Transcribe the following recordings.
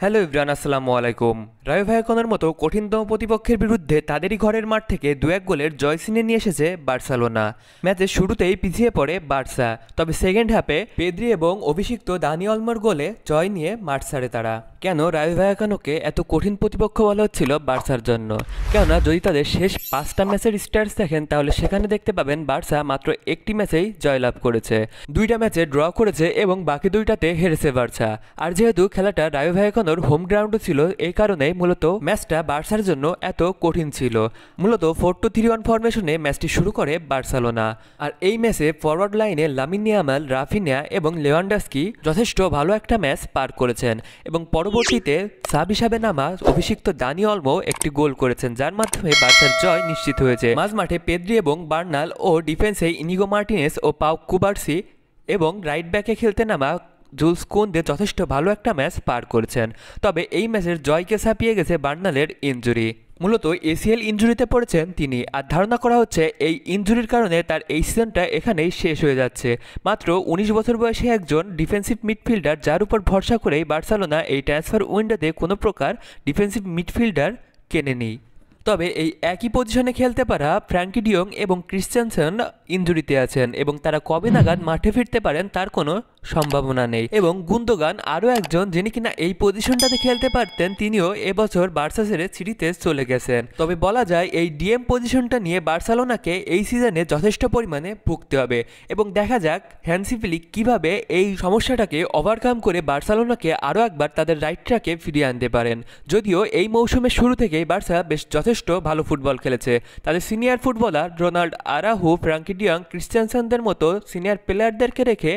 Hello Ibran, আসসালামু আলাইকুম। Rayo ভায়াকনের মতো কঠিনতম প্রতিপক্ষের বিরুদ্ধে তাদেরই ঘরের মাঠ থেকে 2-1 গোলের জয় ছিনিয়ে নিয়ে এসেছে বার্সেলোনা। ম্যাচের শুরুতেই পিছিয়ে পড়ে বার্সা, তবে সেকেন্ড হাফে পেদ্রি এবং অভিষিক্ত দানি অলমোর গোলে জয় নিয়ে মাঠ ছাড়ে তারা। কেন রায়ো ভায়াকনকে এত কঠিন প্রতিপক্ষ বলা হচ্ছিল বার্সার জন্য? কেননা যদি তাদের শেষ 5টা ম্যাচের স্ট্যাটস দেখেন তাহলে সেখানে দেখতে পাবেন বার্সা মাত্র একটি ম্যাচেই জয়লাভ করেছে, 2টা ম্যাচে ড্র করেছে এবং বাকি 2টাতে হেরেছে বার্সা। আর যেহেতু খেলাটা রায়ো ভায়াকনোর হোম গ্রাউন্ডে ছিল, এই কারণে মূলত ম্যাচটা বার্সার জন্য এত কঠিন ছিল। মূলত 4-2-3-1 ফরমেশনে ম্যাচটি শুরু করে বার্সেলোনা। আর এই ম্যাচে ফরওয়ার্ড লাইনে লামিন ইয়ামাল, রাফিনিয়া এবং লেভানডস্কি যথেষ্ট ভালো একটা ম্যাচ পার করেছেন এবং পরবর্তীতে সাব হিসাবে নামা অভিষিক্ত দানি অলমো একটি গোল করেছেন, যার মাধ্যমে বার্সার জয় নিশ্চিত হয়েছে। মাঝমাঠে পেদ্রি এবং বার্নাল ও ডিফেন্সে ইনিগো মার্টিনেস ও পাউ কুবার্সি এবং রাইট ব্যাকে খেলতে নামা জুলস কুন্দে যথেষ্ট ভালো একটা ম্যাচ পার করেছেন। তবে এই ম্যাচের জয়কে ছাপিয়ে গেছে বার্নালের ইনজুরি। মূলত এসিএল ইনজুরিতে পড়েছেন তিনি, আর ধারণা করা হচ্ছে এই ইনজুরির কারণে তার এই সিজনটা এখানেই শেষ হয়ে যাচ্ছে। মাত্র 19 বছর বয়সী একজন ডিফেন্সিভ মিডফিল্ডার, যার উপর ভরসা করেই বার্সেলোনা এই ট্রান্সফার উইন্ডোতে কোনো প্রকার ডিফেন্সিভ মিডফিল্ডার কেনেনি। তবে এই একই পজিশনে খেলতে পারা ফ্র্যাঙ্কি ডিয়ং এবং ক্রিশ্চিয়ানসেন ইনজুরিতে আছেন এবং তারা কবে নাগাদ মাঠে ফিরতে পারেন তার কোনো সম্ভাবনা নেই। এবং গুন্দোগান আরও একজন যিনি কিনা এই পজিশনটাতে খেলতে পারতেন, তিনিও এবছর বার্সা ছেড়ে সিটিতে চলে গেছেন। তবে বলা যায় এই ডিএম পজিশনটা নিয়ে বার্সেলোনাকে এই সিজনে যথেষ্ট পরিমাণে ভুগতে হবে এবং দেখা যাক হ্যান্সি ফ্লিক কীভাবে এই সমস্যাটাকে ওভারকাম করে বার্সেলোনাকে আরও একবার তাদের রাইট ট্র্যাকে ফিরিয়ে আনতে পারেন। যদিও এই মৌসুমের শুরু থেকেই বার্সা বেশ যথেষ্ট ভালো ফুটবল খেলেছে। তাদের senior footballer Ronald Araujo, Frenkie de Jong, ক্রিশ্চিয়ানসেনদের মতো সিনিয়র প্লেয়ারদেরকে রেখে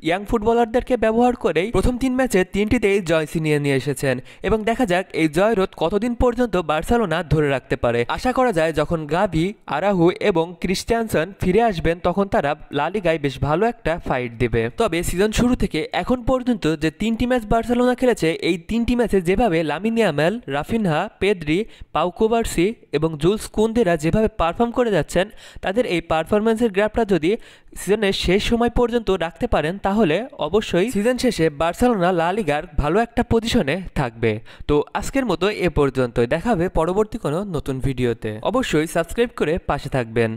ইয়াং ফুটবলারদেরকে ব্যবহার করেই প্রথম 3 ম্যাচে 3টিতেই জয় ছিনিয়ে নিয়ে এসেছেন এবং দেখা যাক এই জয়রোধ কতদিন পর্যন্ত বার্সেলোনা ধরে রাখতে পারে। আশা করা যায় যখন গাভি, আরাহু এবং ক্রিশ্চিয়ানসেন ফিরে আসবেন তখন তারা লা লিগায় বেশ ভালো একটা ফাইট দেবে। তবে সিজন শুরু থেকে এখন পর্যন্ত যে 3টি ম্যাচ বার্সেলোনা খেলেছে, এই 3টি ম্যাচে যেভাবে Lamine Yamal, Raphinha, Pedri, Pau Cubarsi এবং জুলস কুন্দেরা যেভাবে পারফর্ম করে যাচ্ছেন, তাদের এই পারফরমেন্সের গ্রাফটা যদি সিজনের শেষ সময় পর্যন্ত রাখতে পারেন তাহলে অবশ্যই সিজন শেষে বার্সেলোনা লা লিগার ভালো একটা পজিশনে থাকবে। তো আজকের মতো এ পর্যন্তই, দেখা হবে পরবর্তী কোনো নতুন ভিডিওতে। অবশ্যই সাবস্ক্রাইব করে পাশে থাকবেন।